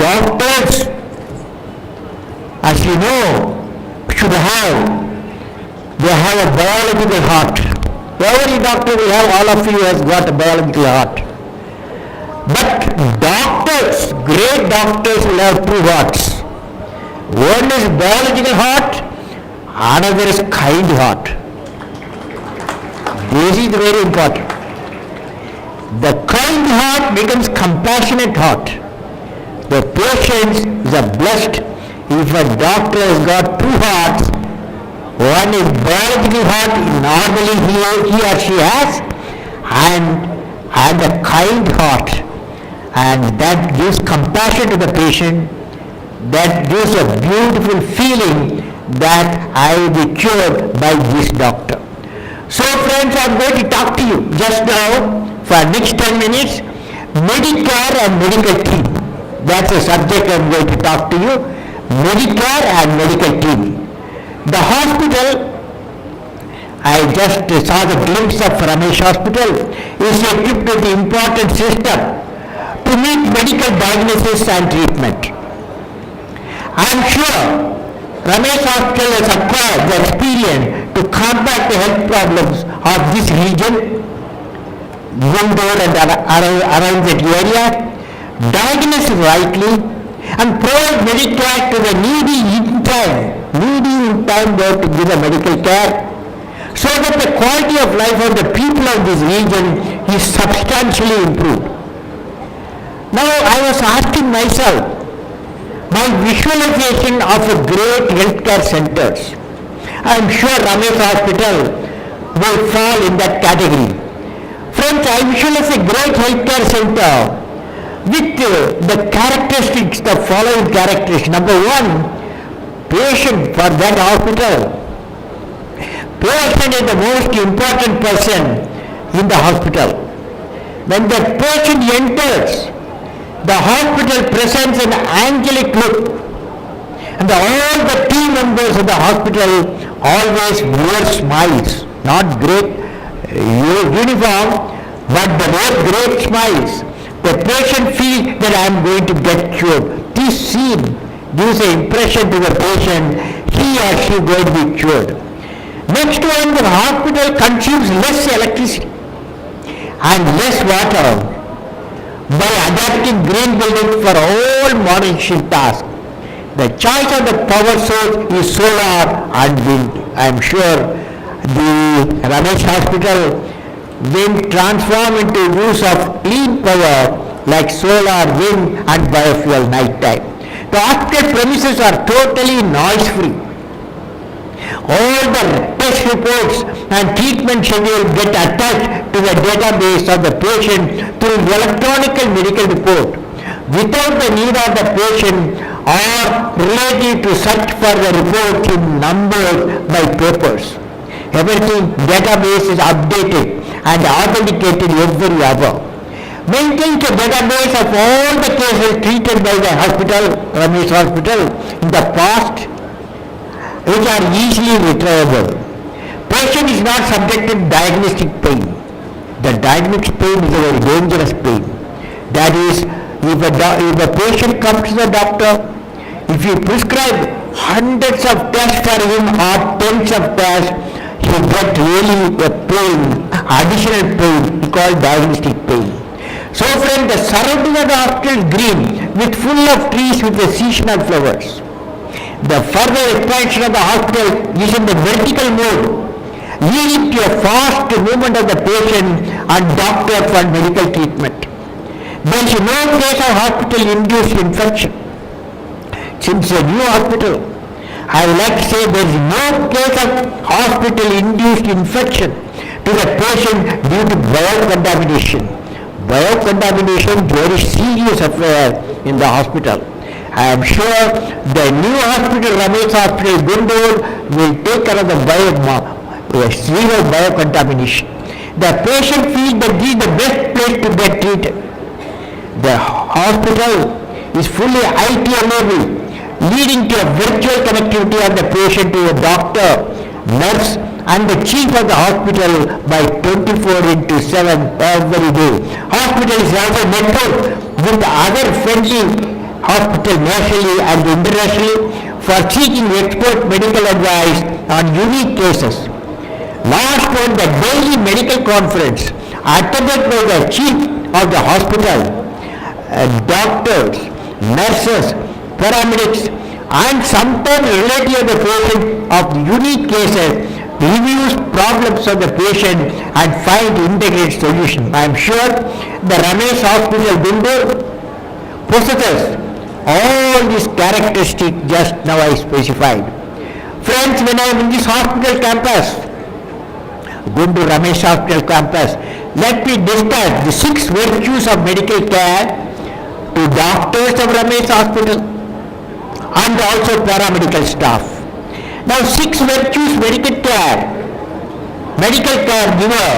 Doctors, as you know, should have, they have a biological heart. Every doctor will have, all of you has got a biological heart. But doctors, great doctors will have two hearts. One is biological heart, another is kind heart. This is very important. The kind heart becomes compassionate heart. The patient is a blessed if a doctor has got two hearts. One is biological heart, normally he or she has, and a kind heart, and that gives compassion to the patient, that gives a beautiful feeling that I will be cured by this doctor. So friends, I am going to talk to you just now for next 10 minutes, Medicare and medical team. That's the subject I am going to talk to you, Medicare and medical team. The hospital, I just saw the glimpse of Ramesh Hospital, is equipped with the important system to meet medical diagnosis and treatment. I am sure Ramesh Hospital has acquired the experience to combat the health problems of this region, Guntur and around that area, diagnose rightly, and provide medical care to the needy in time there to give a medical care, so that the quality of life of the people of this region is substantially improved. Now I was asking myself, my visualization of a great healthcare centers, I am sure Ramesh Hospital will fall in that category. Friends, I visualize a great healthcare center with the characteristics, the following characteristics. Number one, patient for that hospital. Patient is the most important person in the hospital. When the patient enters, the hospital presents an angelic look, and all the team members of the hospital always wear smiles, not great uniform, but the great smiles. The patient feels that I am going to get cured. This scene gives an impression to the patient, he or she is going to be cured. Next one, the hospital consumes less electricity and less water by adapting green buildings for all modern shift tasks. The choice of the power source is solar and wind. I am sure the Ramesh Hospital will transform into use of clean power like solar, wind and biofuel night time. The hospital premises are totally noise free. All the test reports and treatment schedule get attached to the database of the patient through electronic medical report without the need of the patient or relative to search for the reports in numbers by papers. Everything database is updated and authenticated every hour. Maintains a database of all the cases treated by the hospital, Ramesh Hospital, in the past, which are easily retrievable. Patient is not subjected to diagnostic pain. The diagnostic pain is a very dangerous pain. That is, if a patient comes to the doctor, if you prescribe hundreds of tests for him or tens of tests, he get really a pain, additional pain called diagnostic pain. So friends, the surrounding of the hospital is green with full of trees with the seasonal flowers. The further expansion of the hospital is in the vertical mode, leading to a fast movement of the patient and doctor for medical treatment. There is no case of hospital-induced infection. Since a new hospital, I would like to say there is no case of hospital-induced infection to the patient due to biocontamination. Biocontamination is a very serious affair in the hospital. I am sure the new hospital, Ramesh Hospital, Guntur, will take care of the zero biocontamination. The patient feels that this is the best place to get treated. The hospital is fully IT enabled, leading to a virtual connectivity of the patient to a doctor, nurse, and the chief of the hospital by 24/7 every day. Hospital is also networked with other friendly hospital nationally and internationally for seeking expert medical advice on unique cases. Last one, the daily medical conference attended by the chief of the hospital, doctors, nurses, paramedics, and sometimes relative of the patient of unique cases, reviews problems of the patient and find integrated solution. I am sure the Ramesh Hospital Guntur possesses all these characteristics just now I specified. Friends, when I am in this hospital campus, Guntur Ramesh Hospital campus, let me discuss the 6 virtues of medical care to doctors of Ramesh Hospital and also paramedical staff. Now 6 virtues medical care giver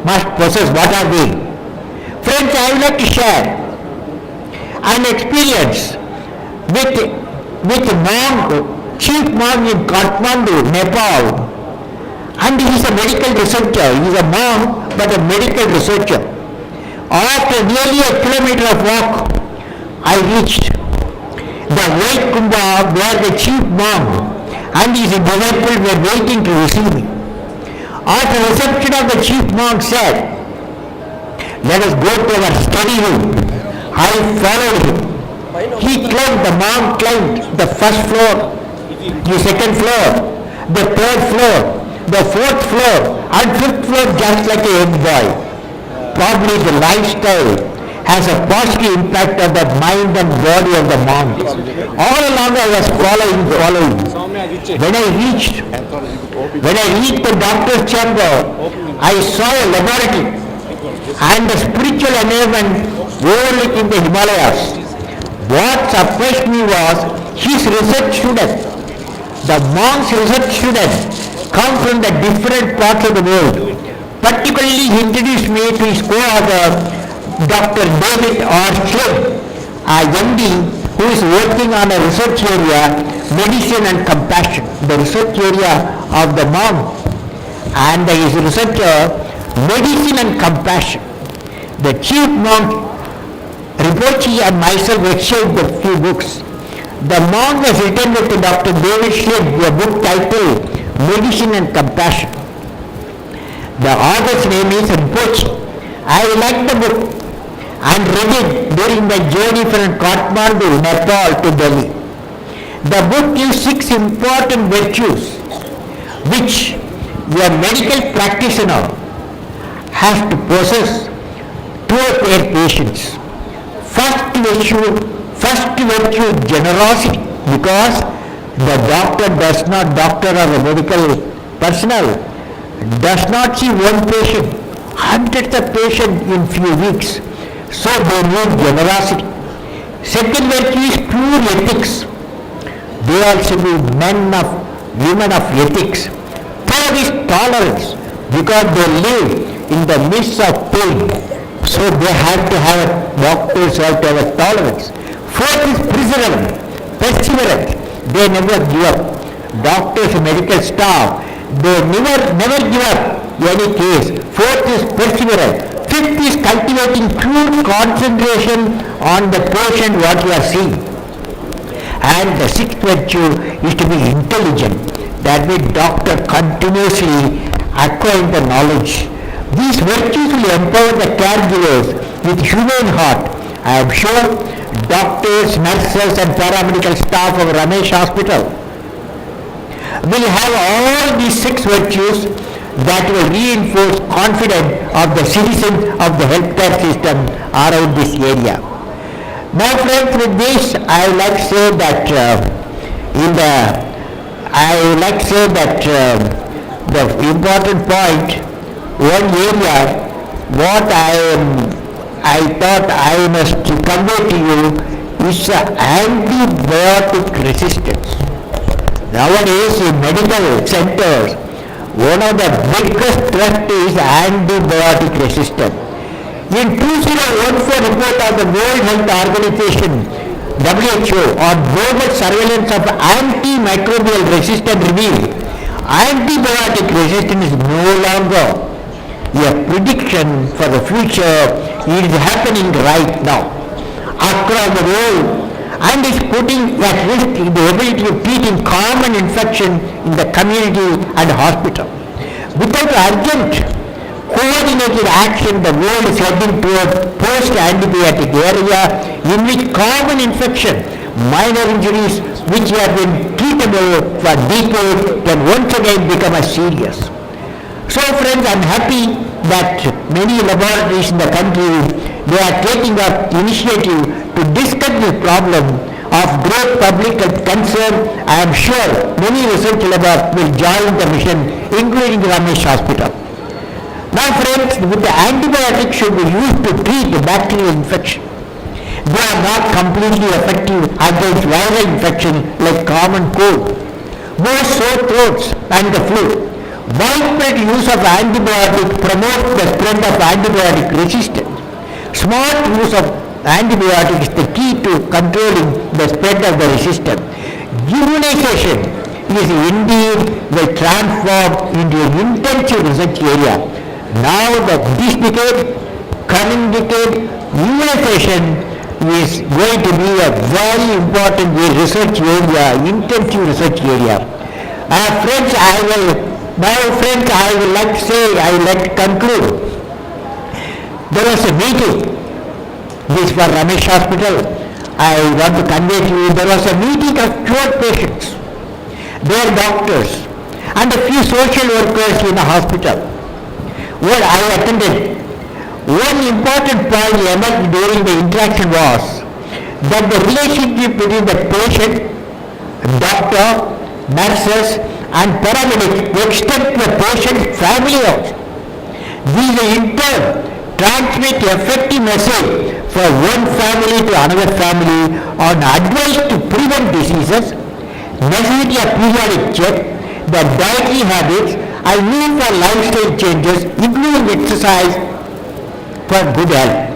must possess. What are they? Friends, I would like to share an experience with monk, chief monk in Kathmandu, Nepal. And he is a medical researcher. He is a monk but a medical researcher. After nearly a kilometer of walk, I reached the White Kumbha where the chief monk and his disciples were waiting to receive me. After reception of the chief monk said, "Let us go to our study room." I followed him. The monk climbed the first floor, the second floor, the third floor, the fourth floor, and fifth floor just like a young boy. Probably the lifestyle has a positive impact on the mind and body of the monk. All along I was following. When I reached the doctor's chamber, I saw a laboratory and the spiritual environment overlooking the Himalayas. What surprised me was his research students. The monk's research students come from the different parts of the world. Particularly, he introduced me to his co-author, Dr. David R. Slim, a MD who is working on a research area, medicine and compassion, the research area of the monk, and his researcher, medicine and compassion. The chief monk, Rinpoche, and myself exchanged a few books. The monk has written with Dr. David Slim a book titled Medicine and Compassion. The author's name is Rinpoche. I liked the book and read it during my journey from Kathmandu, Nepal to Delhi. The book gives 6 important virtues which a medical practitioner has to possess toward their patients. First virtue, generosity, because the doctor does not, doctor or the medical personnel does not see one patient, hundreds of patients in few weeks. So they need generosity. Second virtue is pure ethics. They also be women of ethics. Third is tolerance, because they live in the midst of pain. So they have to have, doctors have to have a tolerance. Fourth is perseverance. They never give up. Doctors and medical staff, they never give up any case. Fourth is perseverance. Fifth is cultivating pure concentration on the patient what you are seeing. And the sixth virtue is to be intelligent. That means doctor continuously acquiring the knowledge. These virtues will empower the caregivers with humane heart. I am sure doctors, nurses and paramedical staff of Ramesh Hospital will have all these 6 virtues that will reinforce confidence of the citizens of the healthcare system around this area. Now friends, with this I would like to say that the important point, one area what I thought I must convey to you is antibiotic resistance. Nowadays in medical centers, one of the biggest threats is antibiotic resistance. In 2014 report of the World Health Organization, WHO, on global surveillance of antimicrobial resistance revealed, antibiotic resistance is no longer a prediction for the future. It is happening right now. Across the world, and is putting at risk the ability to treat in common infection in the community and hospital. Without urgent coordinated action, the world is heading toward post-antibiotic area in which common infection, minor injuries which have been treatable for decades can once again become a serious. So friends, I am happy that many laboratories in the country, they are taking up initiative to discuss this problem of great public concern. I am sure many research labs will join the mission, including Ramesh Hospital. Now friends, with the antibiotics should be used to treat the bacterial infection. They are not completely effective against viral infection like common cold, most sore throats and the flu. Widespread use of antibiotics promotes the spread of antibiotic resistance. Smart use of antibiotics is the key to controlling the spread of the resistance. Immunization is indeed will transform into an intensive research area. Now this decade, coming decade, immunization is going to be a very important research area, intensive research area. Friends, I would like to say, I would like to conclude. There was a meeting, this for Ramesh Hospital. I want to convey to you, there was a meeting of cured patients, their doctors, and a few social workers in the hospital. What I attended, one important point emerged during the interaction was that the relationship between the patient, doctor, nurses, and paramedics extend to the patient's family also. These in turn transmit effective message from one family to another family on advice to prevent diseases, necessity of periodic check, the dietary habits, and need for lifestyle changes, including exercise for good health.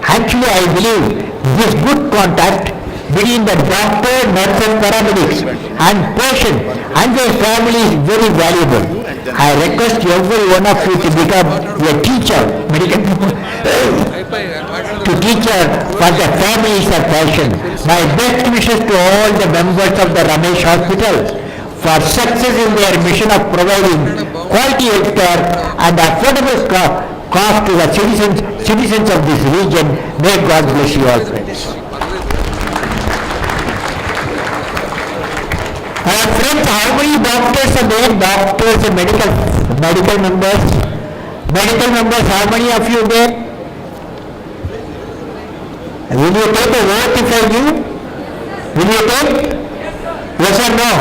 Actually, I believe this good contact between the doctor, nurses, paramedics and patient and their family is very valuable. I request every one of you to become a teacher, medical to teacher for the families of patient. My best wishes to all the members of the Ramesh Hospital for success in their mission of providing quality health care and affordable cost to the citizens of this region. May God bless you all, friends. Friends, how many doctors are there? Doctors and medical members? Medical members, how many of you there? Will you take a vote if I give? Will you take? Yes or no?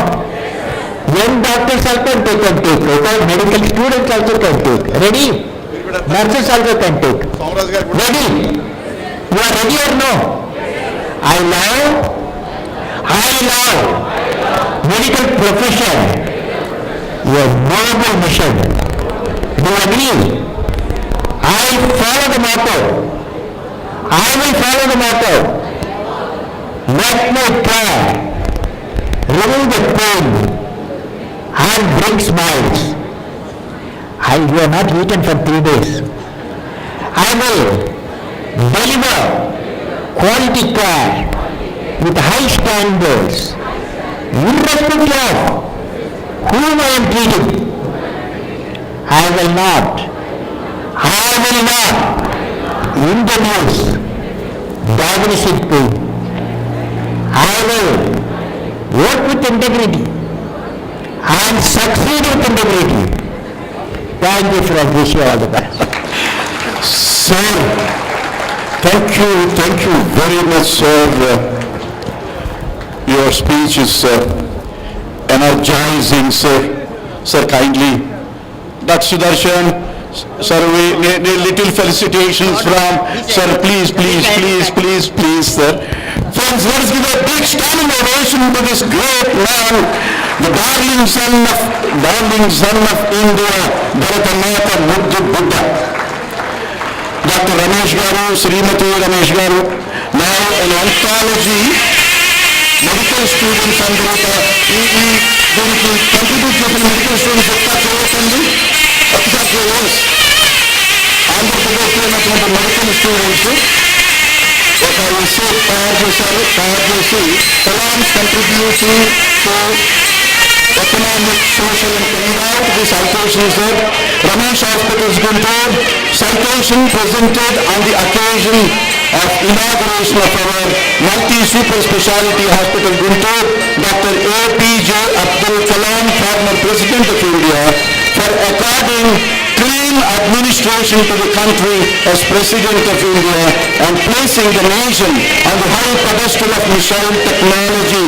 Young doctors also can take. Okay? Medical students also can take. Ready? Nurses also can take. Ready? You are ready or no? I love medical profession, your noble mission. Do you agree? I will follow the motto. Let me care, remove the pain, and bring smiles. You are not eaten for 3 days. I will deliver quality care with high standards, irrespective of whom I am treating. I will not introduce diagnostic pain. I will work with integrity and succeed with integrity. Thank you, friends. Wish you all the best. Sir, thank you very much, sir. Your speech is energizing, sir. Sir, kindly. Dr. Sudarshan, sir, we need little felicitations from, sir, please, sir. Friends, let us give a big standing ovation to this great man, the darling son of India, Bharatamata Muddu Buddha. Dr. Ramesh Garu, Srimati Ramesh Garu, now an oncology medical students అందరూ దీనికి contribute చేసిన medical students ఒకసారి చేయొచ్చండి, ఒకసారి చేయొచ్చు. ఆంధ్రప్రదేశ్లో ఉన్నటువంటి medical students తయారు చేసి Kalam's contribution to economic, social and communal the citation is there. Ramesh Hospital's Guntur, citation presented on the occasion of inauguration of our multi-super speciality hospital Guntur, Dr. APJ Abdul Kalam, former President of India, for according clean administration to the country as President of India and placing the nation on the high pedestal of missile technology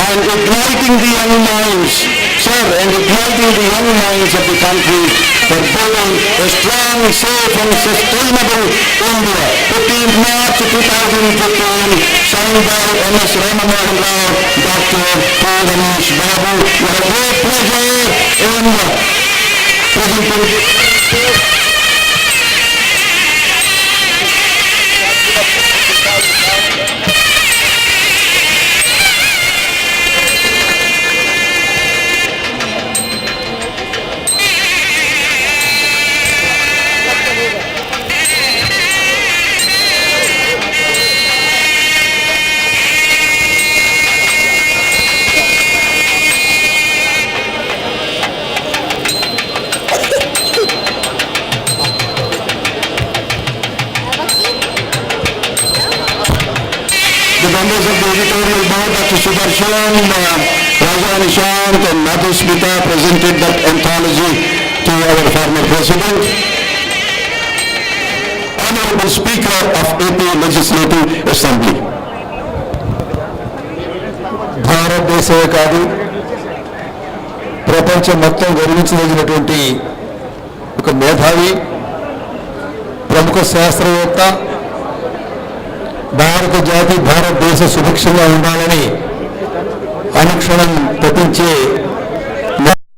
and igniting the young minds, sir, and igniting the young minds of the country for building a strong, safe and sustainable India. 15th March 2015, signed by M.S. Ramesh, Dr. Ramesh Babu. We have great pleasure in presenting the members of the editorial board, Dr. Sudarshan, Raja Nishant and Madhusmita presented that anthology to our former president. Honorable Speaker of AP Legislative Assembly. భారతదేశమే కాదు ప్రపంచం మొత్తం గర్వించదగినటువంటి ఒక మేధావి, ప్రముఖ శాస్త్రవేత్త, భారత జాతి భారతదేశ సుభిక్షంగా ఉండాలని అనుక్షణం తప్పించే